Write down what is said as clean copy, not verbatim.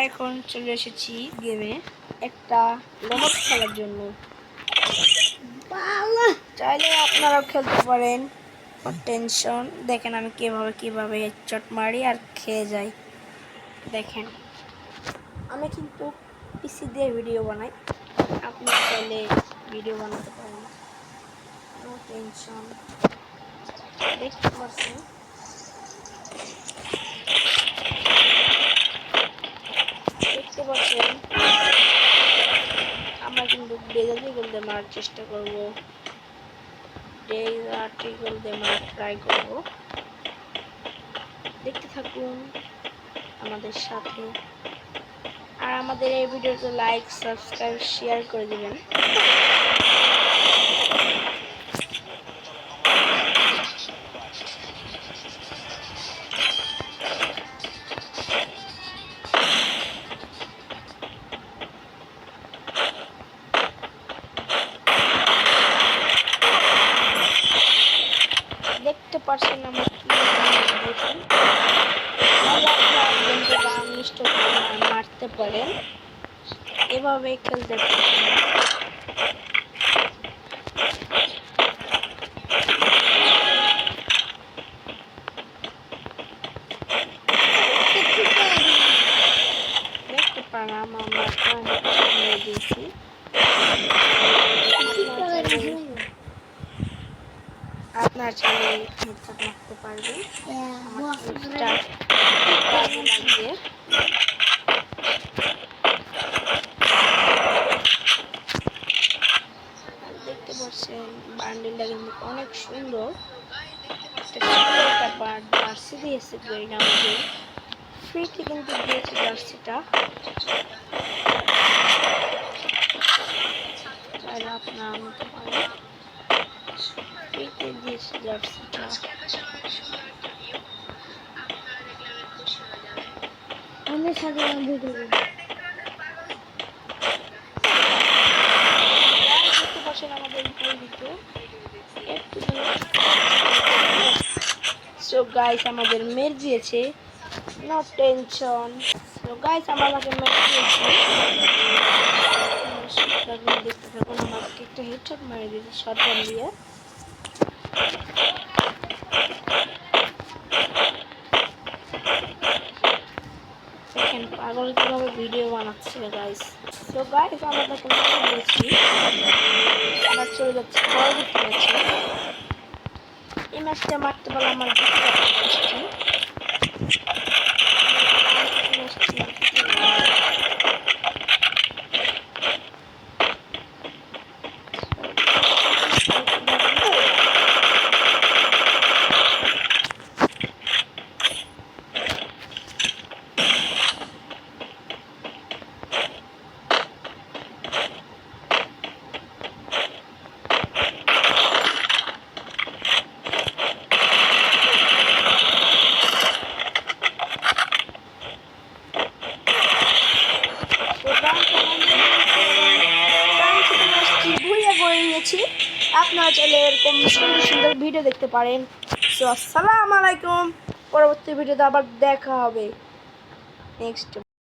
এখন চলে এসেছি গেমে একটা লোমস খেলার জন্য। চাইলে আপনারাও খেলতে পারেন। টেনশন দেখেন আমি কিভাবে হেডশট মারি আর খেয়ে যাই। দেখেন আমি কিন্তু পিসি দিয়ে ভিডিও বানাই, আপনি চাইলে ভিডিও বানাতে পারেন, নো টেনশন। দেখতে পাচ্ছেন আমরা কিন্তু ডেজার্টি গোল দিয়ে মারার চেষ্টা করব, ডেজার্টি গোল দিয়ে মারার ট্রাই করব। দেখতে থাকুন আমাদের সাথে, আর আমাদের এই ভিডিওতে লাইক সাবস্ক্রাইব শেয়ার করে দিবেন। দেখতে পাচ্ছেন আমার মারতে পারেন, এভাবে খেলতে পারেন। দেখতে পারেন আমরা দিয়েছি। আপনার চাইলে হেডশট মারতে পারবেন। দেখতে পাচ্ছেন বান্ডিলটা কিন্তু অনেক সুন্দর, জার্সি দিয়েছে গ্রেড আমাদের ফ্রিতে কিন্তু দিয়েছে জার্সিটা। চাইলে আপনারা নিতে পারেন, ফ্রিতে দিয়েছে জার্সিটা। আমাদের সাথে দেখতে পাচ্ছেন আমাদের ভিডিও। সো গাইস আমাদের মেরে দিয়েছে, নো টেনশন। সো গাইস আমাকে মেরে দিয়েছে, দেখতে থাকুন। আমাকে একটা হেডশট মেরে দিয়েছে শটগান দিয়ে। দেখেন পাগল কিভাবে ভিডিও বানাচ্ছে গাইস। সো গাইস আমরা তাকে মেরে দিয়েছি, আবার চলে যাচ্ছে পরবর্তী ম্যাচে। এই ম্যাচটা মারতে পারলে আমার আপনারা চাইলে এরকম সুন্দর সুন্দর ভিডিও দেখতে পারেন। সো আসসালামু আলাইকুম, পরবর্তী ভিডিওতে আবার দেখা হবে নেক্সট।